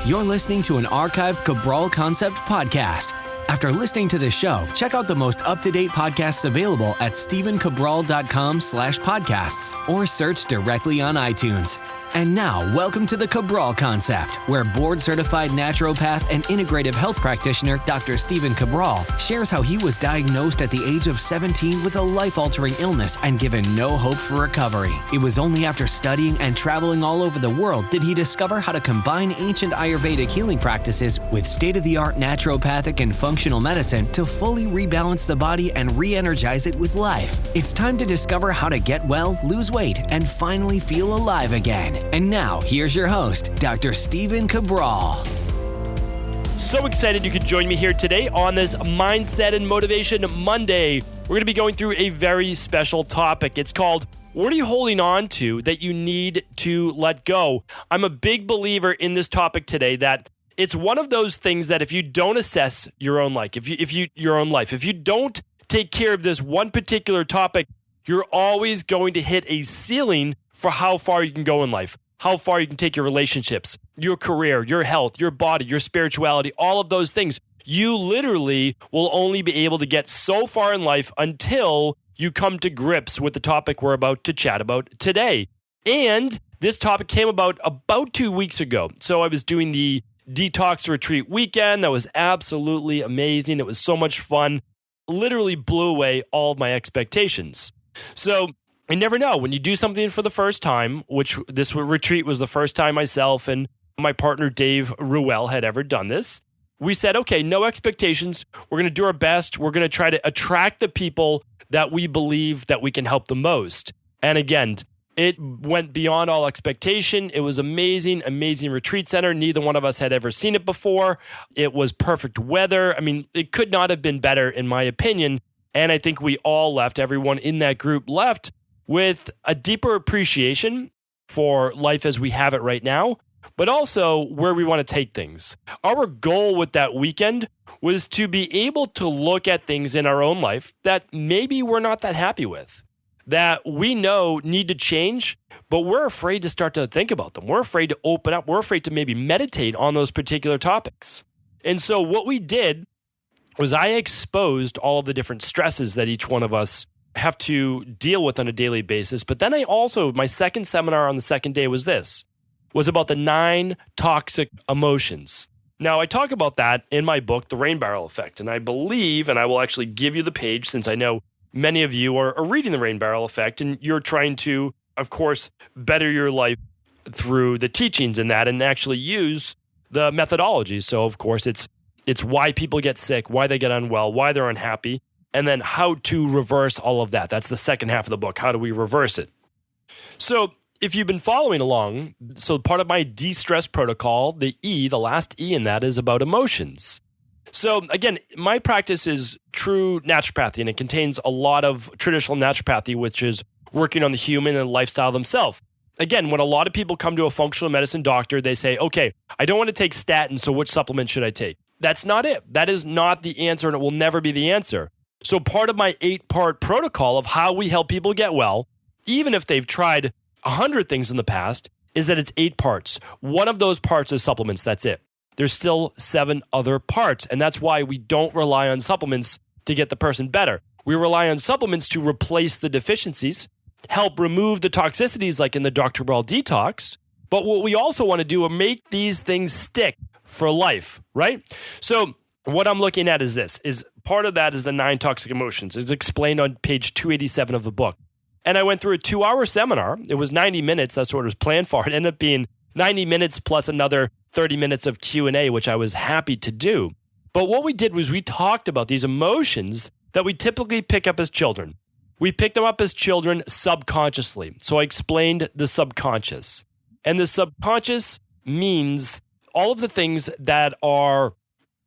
You're listening to an archived Cabral Concept podcast. After listening to this show, check out the most up-to-date podcasts available at stephencabral.com/podcasts or search directly on iTunes. And now, welcome to the Cabral Concept, where board-certified naturopath and integrative health practitioner Dr. Stephen Cabral shares how he was diagnosed at the age of 17 with a life-altering illness and given no hope for recovery. It was only after studying and traveling all over the world did he discover how to combine ancient Ayurvedic healing practices with state-of-the-art naturopathic and functional medicine to fully rebalance the body and re-energize it with life. It's time to discover how to get well, lose weight, and finally feel alive again. And now, here's your host, Dr. Stephen Cabral. So excited you could join me here today on this Mindset and Motivation Monday. We're going to be going through a very special topic. It's called, what are you holding on to that you need to let go? I'm a big believer in this topic today that it's one of those things that if you don't assess your own life, if you don't take care of this one particular topic, you're always going to hit a ceiling for how far you can go in life, how far you can take your relationships, your career, your health, your body, your spirituality, all of those things. You literally will only be able to get so far in life until you come to grips with the topic we're about to chat about today. And this topic came about 2 weeks ago. So I was doing the Detox Retreat weekend. That was absolutely amazing. It was so much fun. Literally blew away all of my expectations. So I never know when you do something for the first time, which this retreat was the first time myself and my partner Dave Ruel had ever done this. We said, okay, no expectations. We're going to do our best. We're going to try to attract the people that we believe that we can help the most. And again, it went beyond all expectation. It was amazing, amazing retreat center. Neither one of us had ever seen it before. It was perfect weather. I mean, it could not have been better in my opinion. And I think we all left, everyone in that group left with a deeper appreciation for life as we have it right now, but also where we want to take things. Our goal with that weekend was to be able to look at things in our own life that maybe we're not that happy with, that we know need to change, but we're afraid to start to think about them. We're afraid to open up. We're afraid to maybe meditate on those particular topics. And so what we did was I exposed all of the different stresses that each one of us have to deal with on a daily basis. But then I also, my second seminar on the second day was about the 9 toxic emotions. Now, I talk about that in my book, The Rain Barrel Effect. And I believe, and I will actually give you the page since I know many of you are reading The Rain Barrel Effect and you're trying to, of course, better your life through the teachings in that and actually use the methodology. So, of course, it's why people get sick, why they get unwell, why they're unhappy, and then how to reverse all of that. That's the second half of the book. How do we reverse it? So if you've been following along, so part of my de-stress protocol, the last E in that is about emotions. So again, my practice is true naturopathy, and it contains a lot of traditional naturopathy, which is working on the human and lifestyle themselves. Again, when a lot of people come to a functional medicine doctor, they say, okay, I don't want to take statins, so which supplement should I take? That's not it. That is not the answer, and it will never be the answer. So part of my 8-part protocol of how we help people get well, even if they've tried 100 things in the past, is that it's 8 parts. One of those parts is supplements. That's it. There's still 7 other parts, and that's why we don't rely on supplements to get the person better. We rely on supplements to replace the deficiencies, help remove the toxicities like in the Dr. Cabral Detox, but what we also want to do is make these things stick for life, right? So what I'm looking at is this, is part of that is the 9 toxic emotions. It's explained on page 287 of the book. And I went through a 2-hour seminar. It was 90 minutes. That's what it was planned for. It ended up being 90 minutes plus another 30 minutes of Q&A, which I was happy to do. But what we did was we talked about these emotions that we typically pick up as children. We picked them up as children subconsciously. So I explained the subconscious. And the subconscious means all of the things that are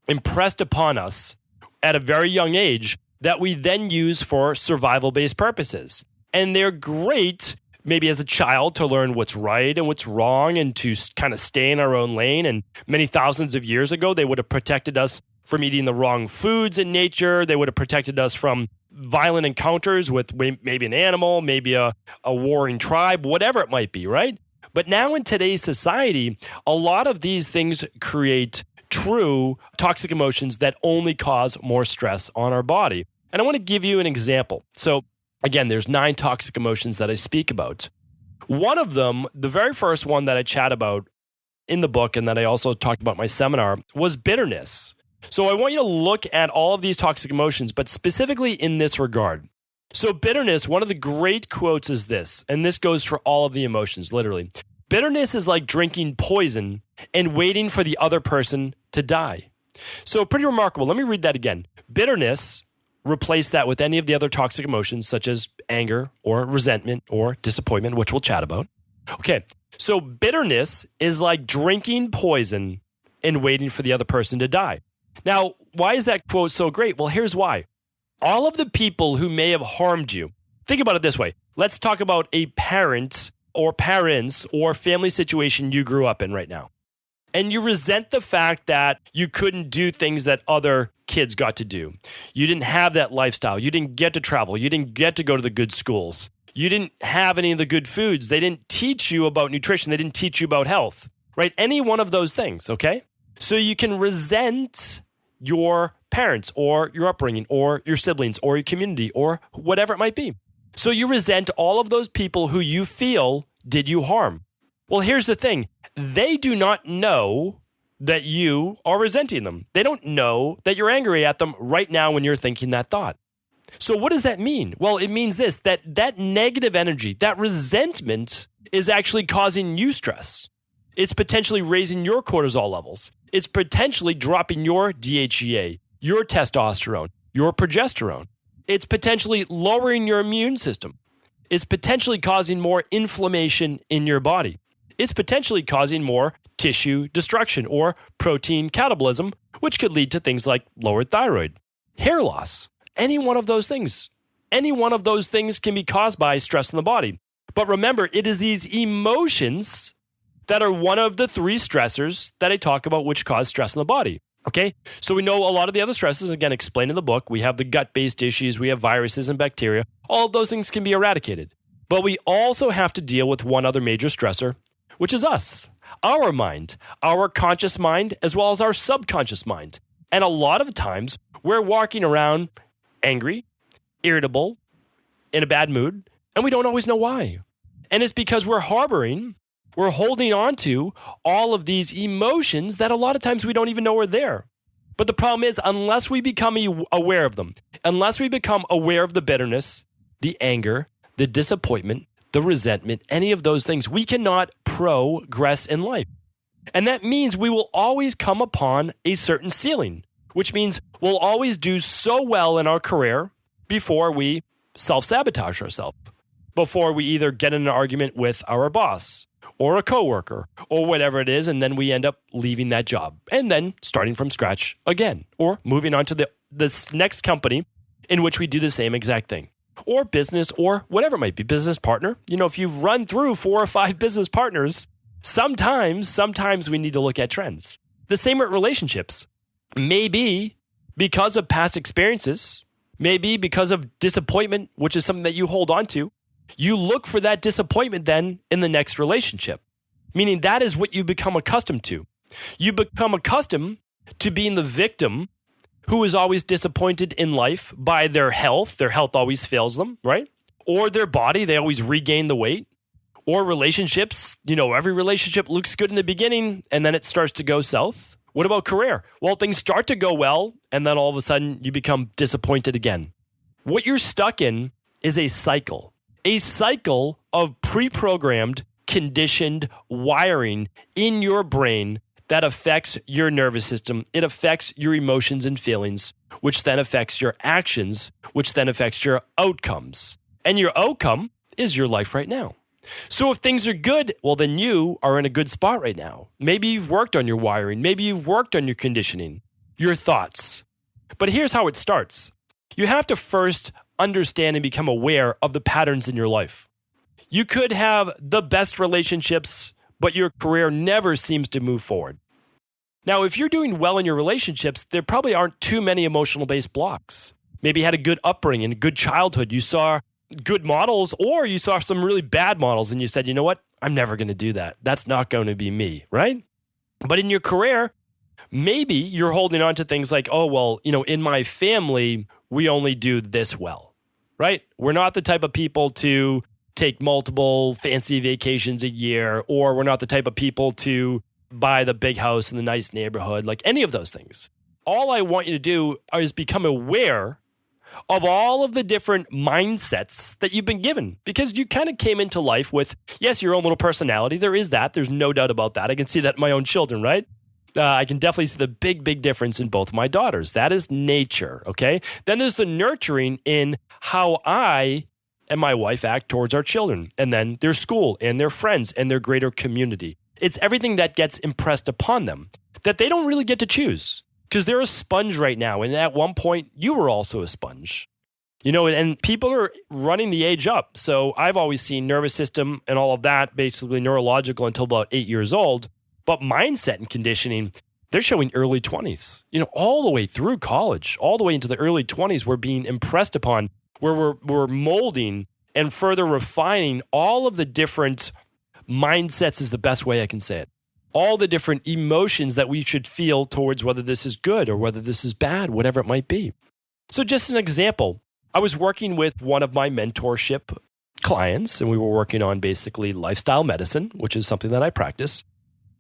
impressed upon us at a very young age that we then use for survival-based purposes. And they're great, maybe as a child, to learn what's right and what's wrong and to kind of stay in our own lane. And many thousands of years ago, they would have protected us from eating the wrong foods in nature. They would have protected us from violent encounters with maybe an animal, maybe a warring tribe, whatever it might be, right? But now in today's society, a lot of these things create true toxic emotions that only cause more stress on our body. And I want to give you an example. So again, there's 9 toxic emotions that I speak about. One of them, the very first one that I chat about in the book and that I also talked about in my seminar, was bitterness. So I want you to look at all of these toxic emotions, but specifically in this regard. So bitterness, one of the great quotes is this, and this goes for all of the emotions, literally. Bitterness is like drinking poison and waiting for the other person to die. So pretty remarkable. Let me read that again. Bitterness, replace that with any of the other toxic emotions, such as anger or resentment or disappointment, which we'll chat about. Okay, so bitterness is like drinking poison and waiting for the other person to die. Now, why is that quote so great? Well, here's why. All of the people who may have harmed you, think about it this way. Let's talk about a parent or parents or family situation you grew up in right now. And you resent the fact that you couldn't do things that other kids got to do. You didn't have that lifestyle. You didn't get to travel. You didn't get to go to the good schools. You didn't have any of the good foods. They didn't teach you about nutrition. They didn't teach you about health, right? Any one of those things, okay? So you can resent your parents or your upbringing or your siblings or your community or whatever it might be. So you resent all of those people who you feel did you harm. Well, here's the thing. They do not know that you are resenting them. They don't know that you're angry at them right now when you're thinking that thought. So what does that mean? Well, it means this, that negative energy, that resentment is actually causing you stress. It's potentially raising your cortisol levels. It's potentially dropping your DHEA, your testosterone, your progesterone. It's potentially lowering your immune system. It's potentially causing more inflammation in your body. It's potentially causing more tissue destruction or protein catabolism, which could lead to things like lowered thyroid, hair loss, any one of those things. Any one of those things can be caused by stress in the body. But remember, it is these emotions that are one of the 3 stressors that I talk about which cause stress in the body. Okay? So we know a lot of the other stresses, again, explained in the book. We have the gut-based issues. We have viruses and bacteria. All of those things can be eradicated. But we also have to deal with one other major stressor, which is us, our mind, our conscious mind, as well as our subconscious mind. And a lot of times, we're walking around angry, irritable, in a bad mood, and we don't always know why. And it's because we're holding on to all of these emotions that a lot of times we don't even know are there. But the problem is, unless we become aware of them, unless we become aware of the bitterness, the anger, the disappointment, the resentment, any of those things, we cannot progress in life. And that means we will always come upon a certain ceiling, which means we'll always do so well in our career before we self-sabotage ourselves, before we either get in an argument with our boss or a coworker or whatever it is, and then we end up leaving that job and then starting from scratch again, or moving on to the next company in which we do the same exact thing, or business, or whatever it might be, business partner. You know, if you've run through 4 or 5 business partners, sometimes we need to look at trends. The same with relationships. Maybe because of past experiences, maybe because of disappointment, which is something that you hold on to, you look for that disappointment then in the next relationship, meaning that is what you become accustomed to. You become accustomed to being the victim who is always disappointed in life by their health. Their health always fails them, right? Or their body, they always regain the weight. Or relationships, you know, every relationship looks good in the beginning and then it starts to go south. What about career? Well, things start to go well and then all of a sudden you become disappointed again. What you're stuck in is a cycle of pre-programmed, conditioned wiring in your brain that affects your nervous system. It affects your emotions and feelings, which then affects your actions, which then affects your outcomes. And your outcome is your life right now. So if things are good, well, then you are in a good spot right now. Maybe you've worked on your wiring. Maybe you've worked on your conditioning, your thoughts. But here's how it starts. You have to first understand and become aware of the patterns in your life. You could have the best relationships, but your career never seems to move forward. Now, if you're doing well in your relationships, there probably aren't too many emotional-based blocks. Maybe you had a good upbringing, a good childhood. You saw good models, or you saw some really bad models, and you said, you know what? I'm never going to do that. That's not going to be me, right? But in your career, maybe you're holding on to things like, oh, well, in my family, we only do this well, right? We're not the type of people to take multiple fancy vacations a year, or we're not the type of people to buy the big house in the nice neighborhood, like any of those things. All I want you to do is become aware of all of the different mindsets that you've been given, because you kind of came into life with, yes, your own little personality. There is that. There's no doubt about that. I can see that in my own children, right? I can definitely see the big, big difference in both my daughters. That is nature, okay? Then there's the nurturing in how I and my wife act towards our children, and then their school and their friends and their greater community. It's everything that gets impressed upon them that they don't really get to choose, because they're a sponge right now. And at one point, you were also a sponge, and people are running the age up. So I've always seen nervous system and all of that, basically neurological until about 8 years old. But mindset and conditioning, they're showing early 20s, all the way through college, all the way into the early 20s. We're being impressed upon, where we're molding and further refining all of the different mindsets, is the best way I can say it. All the different emotions that we should feel towards whether this is good or whether this is bad, whatever it might be. So just an example, I was working with one of my mentorship clients, and we were working on basically lifestyle medicine, which is something that I practice.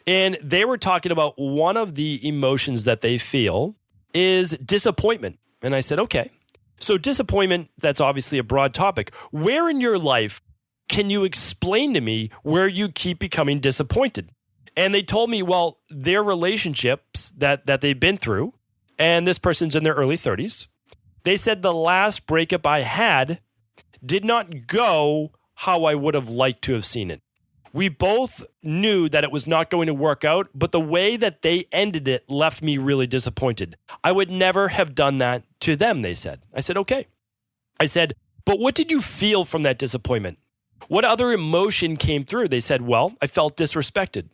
And they were talking about one of the emotions that they feel is disappointment. And I said, okay, so disappointment, that's obviously a broad topic. Where in your life can you explain to me where you keep becoming disappointed? And they told me, well, their relationships that they've been through, and this person's in their early 30s, they said the last breakup I had did not go how I would have liked to have seen it. We both knew that it was not going to work out, but the way that they ended it left me really disappointed. I would never have done that to them, they said. I said, okay. I said, but what did you feel from that disappointment? What other emotion came through? They said, well, I felt disrespected.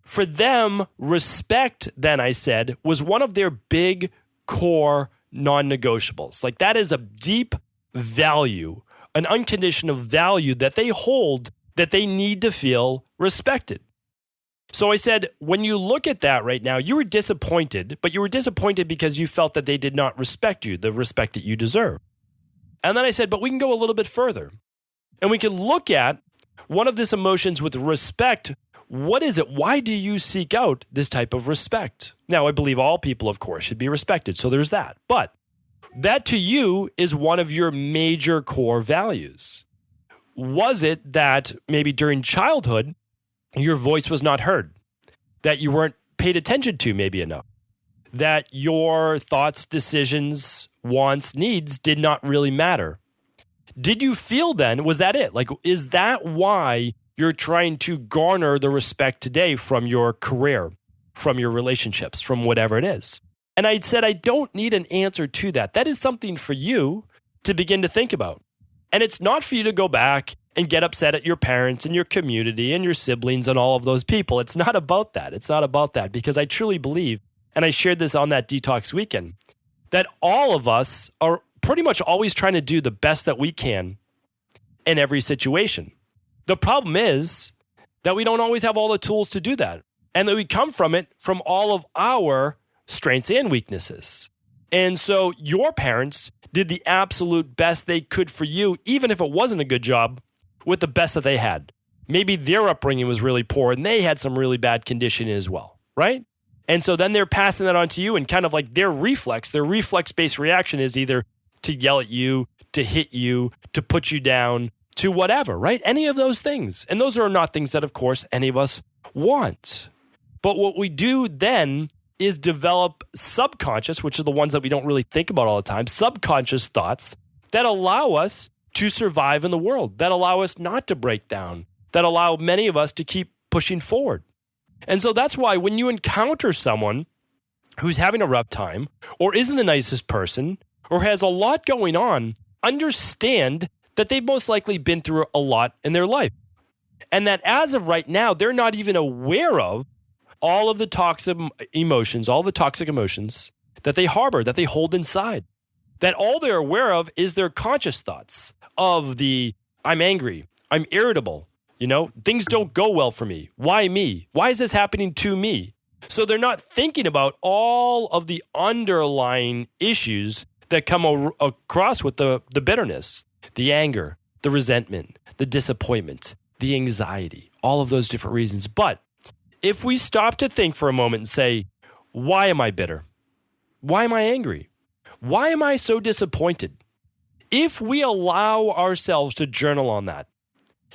For them, respect, then I said, was one of their big core non-negotiables. Like, that is a deep value, an unconditional value that they hold, that they need to feel respected. So I said, when you look at that right now, you were disappointed, but you were disappointed because you felt that they did not respect you, the respect that you deserve. And then I said, but we can go a little bit further. And we can look at one of these emotions with respect. What is it? Why do you seek out this type of respect? Now, I believe all people, of course, should be respected. So there's that. But that to you is one of your major core values. Was it that maybe during childhood, your voice was not heard, that you weren't paid attention to maybe enough, that your thoughts, decisions, wants, needs did not really matter? Did you feel then, was that it? Like, is that why you're trying to garner the respect today from your career, from your relationships, from whatever it is? And I said, I don't need an answer to that. That is something for you to begin to think about. And it's not for you to go back and get upset at your parents and your community and your siblings and all of those people. It's not about that. It's not about that, because I truly believe, and I shared this on that detox weekend, that all of us are pretty much always trying to do the best that we can in every situation. The problem is that we don't always have all the tools to do that, and that we come from it from all of our strengths and weaknesses. And so your parents did the absolute best they could for you, even if it wasn't a good job, with the best that they had. Maybe their upbringing was really poor and they had some really bad conditioning as well, right? And so then they're passing that on to you, and kind of like their reflex-based reaction is either to yell at you, to hit you, to put you down, to whatever, right? Any of those things. And those are not things that, of course, any of us want. But what we do then is develop subconscious, which are the ones that we don't really think about all the time, subconscious thoughts that allow us to survive in the world, that allow us not to break down, that allow many of us to keep pushing forward. And so that's why when you encounter someone who's having a rough time, or isn't the nicest person, or has a lot going on, understand that they've most likely been through a lot in their life. And that as of right now, they're not even aware of all of the toxic emotions, that they harbor, that they hold inside. That all they're aware of is their conscious thoughts of the, I'm angry, I'm irritable, Things don't go well for me. Why me? Why is this happening to me? So they're not thinking about all of the underlying issues that come across with the bitterness, the anger, the resentment, the disappointment, the anxiety, all of those different reasons. But if we stop to think for a moment and say, why am I bitter? Why am I angry? Why am I so disappointed? If we allow ourselves to journal on that,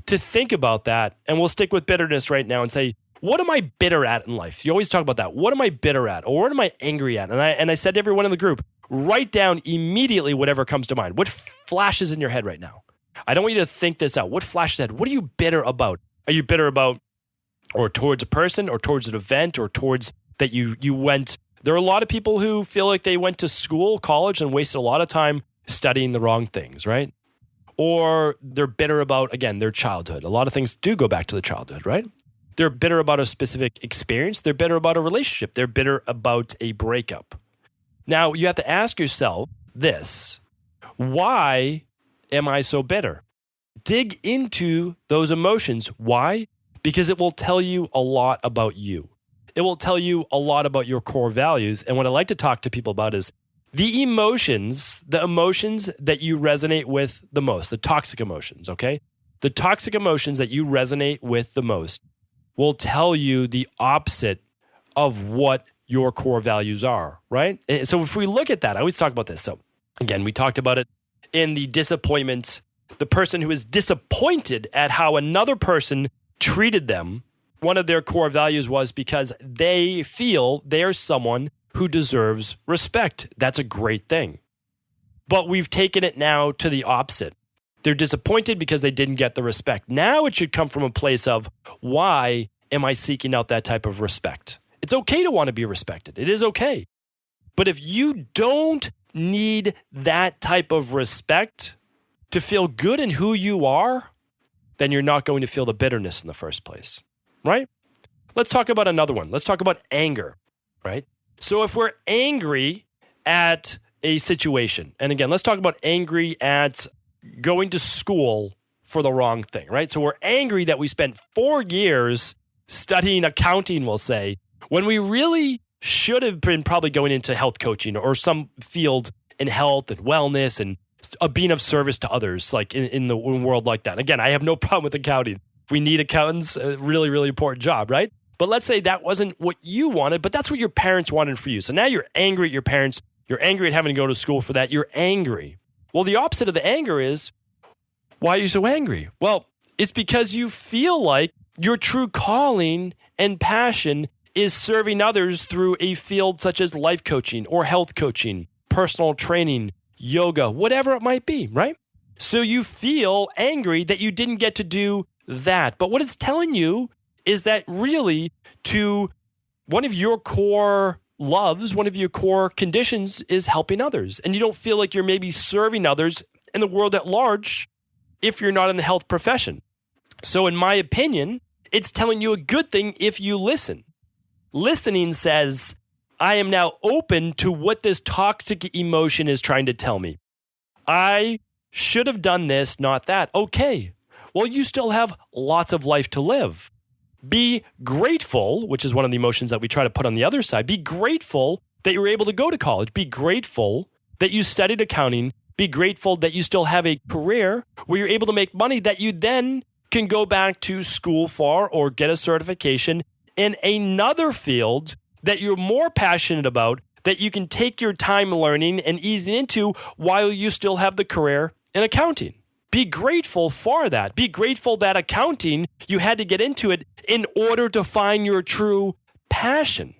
to think about that, and we'll stick with bitterness right now and say, what am I bitter at in life? You always talk about that. What am I bitter at? Or what am I angry at? And I said to everyone in the group, write down immediately whatever comes to mind. What flashes in your head right now? I don't want you to think this out. What flashes in your head? What are you bitter about? Are you bitter about or towards a person or towards an event or towards that you went? There are a lot of people who feel like they went to school, college, and wasted a lot of time studying the wrong things, right? Or they're bitter about, again, their childhood. A lot of things do go back to the childhood, right? They're bitter about a specific experience. They're bitter about a relationship. They're bitter about a breakup. Now, you have to ask yourself this: why am I so bitter? Dig into those emotions. Why? Because it will tell you a lot about you. It will tell you a lot about your core values. And what I like to talk to people about is the emotions that you resonate with the most, the toxic emotions, okay? The toxic emotions that you resonate with the most will tell you the opposite of what your core values are, right? So if we look at that, I always talk about this. So again, we talked about it in the disappointment, the person who is disappointed at how another person treated them. One of their core values was because they feel they're someone who deserves respect. That's a great thing. But we've taken it now to the opposite. They're disappointed because they didn't get the respect. Now it should come from a place of, why am I seeking out that type of respect? It's okay to want to be respected. It is okay. But if you don't need that type of respect to feel good in who you are, then you're not going to feel the bitterness in the first place, right? Let's talk about another one. Let's talk about anger, right? So if we're angry at a situation, and again, let's talk about angry at going to school for the wrong thing, right? So we're angry that we spent 4 years studying accounting, we'll say, when we really should have been probably going into health coaching or some field in health and wellness and being of service to others, like in the world like that. Again, I have no problem with accounting. We need accountants, a really, really important job, right? But let's say that wasn't what you wanted, but that's what your parents wanted for you. So now you're angry at your parents. You're angry at having to go to school for that. You're angry. Well, the opposite of the anger is, why are you so angry? Well, it's because you feel like your true calling and passion is serving others through a field such as life coaching or health coaching, personal training, yoga, whatever it might be, right? So you feel angry that you didn't get to do that. But what it's telling you is that really, to one of your core loves, one of your core conditions is helping others. And you don't feel like you're maybe serving others in the world at large if you're not in the health profession. So in my opinion, it's telling you a good thing if you listen. Listening says, I am now open to what this toxic emotion is trying to tell me. I should have done this, not that. Okay. Well, you still have lots of life to live. Be grateful, which is one of the emotions that we try to put on the other side. Be grateful that you were able to go to college. Be grateful that you studied accounting. Be grateful that you still have a career where you're able to make money that you then can go back to school for or get a certification in another field that you're more passionate about, that you can take your time learning and easing into while you still have the career in accounting. Be grateful for that. Be grateful that accounting, you had to get into it in order to find your true passion.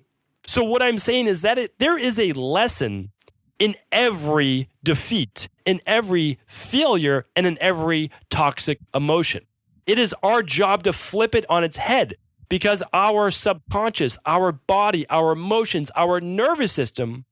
So what I'm saying is that there is a lesson in every defeat, in every failure, and in every toxic emotion. It is our job to flip it on its head because our subconscious, our body, our emotions, our nervous system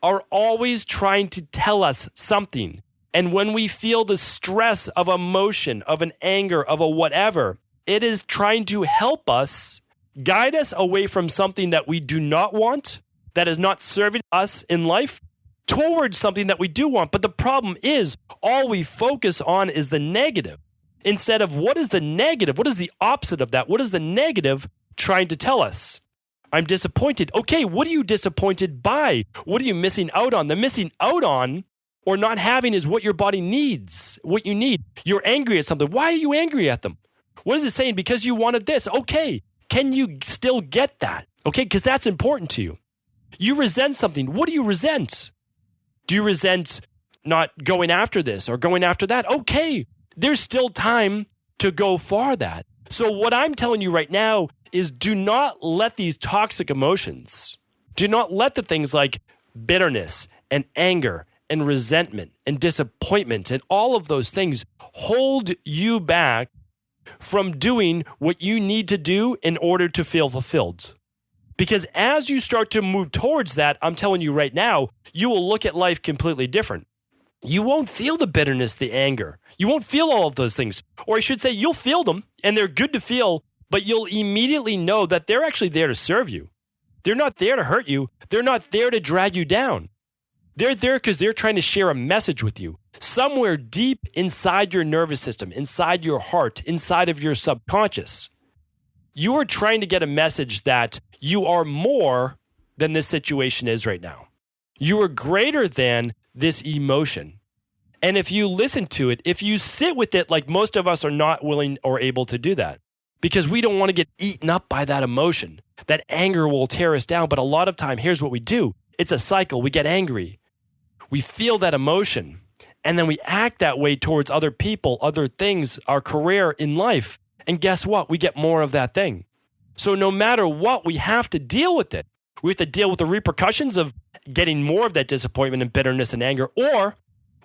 are always trying to tell us something. And when we feel the stress of emotion, of an anger, of a whatever, it is trying to help us, guide us away from something that we do not want, that is not serving us in life, towards something that we do want. But the problem is, all we focus on is the negative. instead of what is the negative? What is the opposite of that? What is the negative trying to tell us? I'm disappointed. Okay, what are you disappointed by? What are you missing out on? The missing out on or not having is what your body needs, what you need. You're angry at something. Why are you angry at them? What is it saying? Because you wanted this. Okay, can you still get that? Okay, because that's important to you. You resent something. What do you resent? Do you resent not going after this or going after that? Okay, there's still time to go for that. So what I'm telling you right now is do not let these toxic emotions, do not let the things like bitterness and anger and resentment and disappointment and all of those things hold you back from doing what you need to do in order to feel fulfilled. Because as you start to move towards that, I'm telling you right now, you will look at life completely different. You won't feel the bitterness, the anger. You won't feel all of those things. Or I should say, you'll feel them, and they're good to feel, but you'll immediately know that they're actually there to serve you. They're not there to hurt you. They're not there to drag you down. They're there because they're trying to share a message with you. Somewhere deep inside your nervous system, inside your heart, inside of your subconscious, you are trying to get a message that you are more than this situation is right now. You are greater than this emotion. And if you listen to it, if you sit with it, like most of us are not willing or able to do that, because we don't want to get eaten up by that emotion. That anger will tear us down. But a lot of time, here's what we do. It's a cycle. We get angry. We feel that emotion. And then we act that way towards other people, other things, our career in life. And guess what? We get more of that thing. So no matter what, we have to deal with it. We have to deal with the repercussions of getting more of that disappointment and bitterness and anger. Or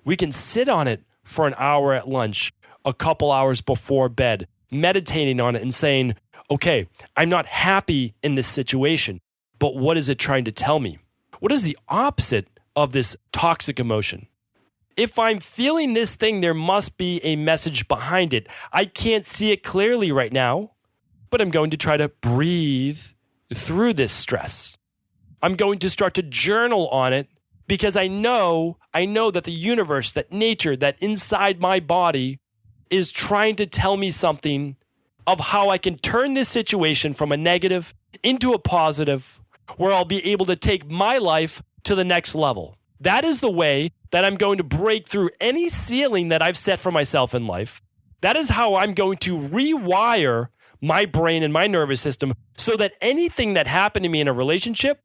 we can sit on it for an hour at lunch, a couple hours before bed, meditating on it and saying, okay, I'm not happy in this situation, but what is it trying to tell me? What is the opposite of this toxic emotion? If I'm feeling this thing, there must be a message behind it. I can't see it clearly right now, but I'm going to try to breathe through this stress. I'm going to start to journal on it because I know that the universe, that nature, that inside my body is trying to tell me something of how I can turn this situation from a negative into a positive, where I'll be able to take my life to the next level. That is the way that I'm going to break through any ceiling that I've set for myself in life. That is how I'm going to rewire my brain and my nervous system so that anything that happened to me in a relationship,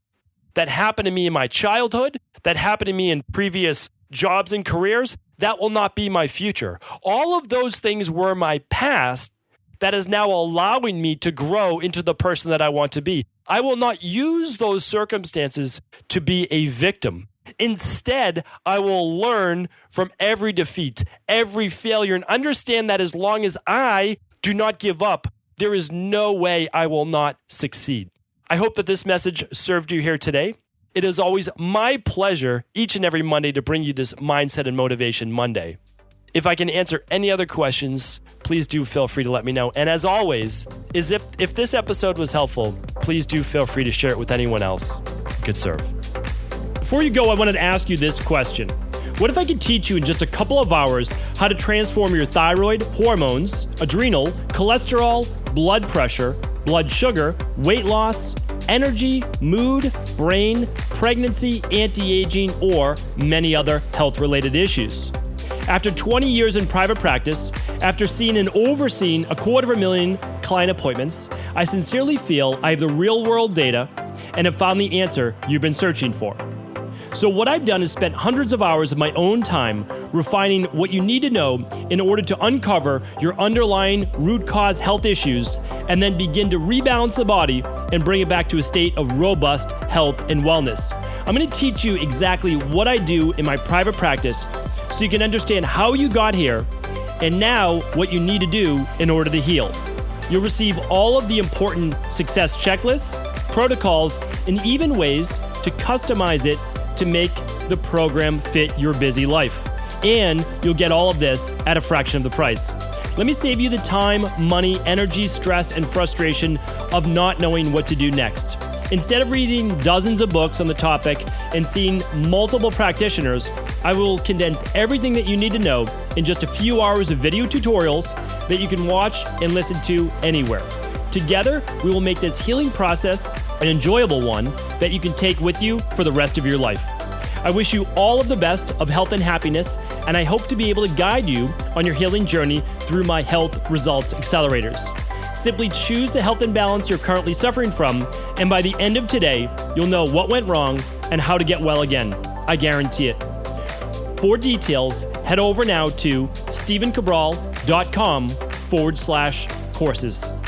that happened to me in my childhood, that happened to me in previous jobs and careers, that will not be my future. All of those things were my past that is now allowing me to grow into the person that I want to be. I will not use those circumstances to be a victim. Instead, I will learn from every defeat, every failure, and understand that as long as I do not give up, there is no way I will not succeed. I hope that this message served you here today. It is always my pleasure each and every Monday to bring you this Mindset and Motivation Monday. If I can answer any other questions, please do feel free to let me know. And as always, if this episode was helpful, please do feel free to share it with anyone else who could serve. Before you go, I wanted to ask you this question. What if I could teach you in just a couple of hours how to transform your thyroid, hormones, adrenal, cholesterol, blood pressure, blood sugar, weight loss, energy, mood, brain, pregnancy, anti-aging, or many other health-related issues? After 20 years in private practice, after seeing and overseeing 250,000 client appointments, I sincerely feel I have the real-world data and have found the answer you've been searching for. So what I've done is spent hundreds of hours of my own time refining what you need to know in order to uncover your underlying root cause health issues and then begin to rebalance the body and bring it back to a state of robust health and wellness. I'm going to teach you exactly what I do in my private practice so you can understand how you got here and now what you need to do in order to heal. You'll receive all of the important success checklists, protocols, and even ways to customize it to make the program fit your busy life. And you'll get all of this at a fraction of the price. Let me save you the time, money, energy, stress, and frustration of not knowing what to do next. Instead of reading dozens of books on the topic and seeing multiple practitioners, I will condense everything that you need to know in just a few hours of video tutorials that you can watch and listen to anywhere. Together, we will make this healing process an enjoyable one that you can take with you for the rest of your life. I wish you all of the best of health and happiness, and I hope to be able to guide you on your healing journey through my Health Results Accelerators. Simply choose the health imbalance you're currently suffering from, and by the end of today, you'll know what went wrong and how to get well again. I guarantee it. For details, head over now to stephencabral.com/courses.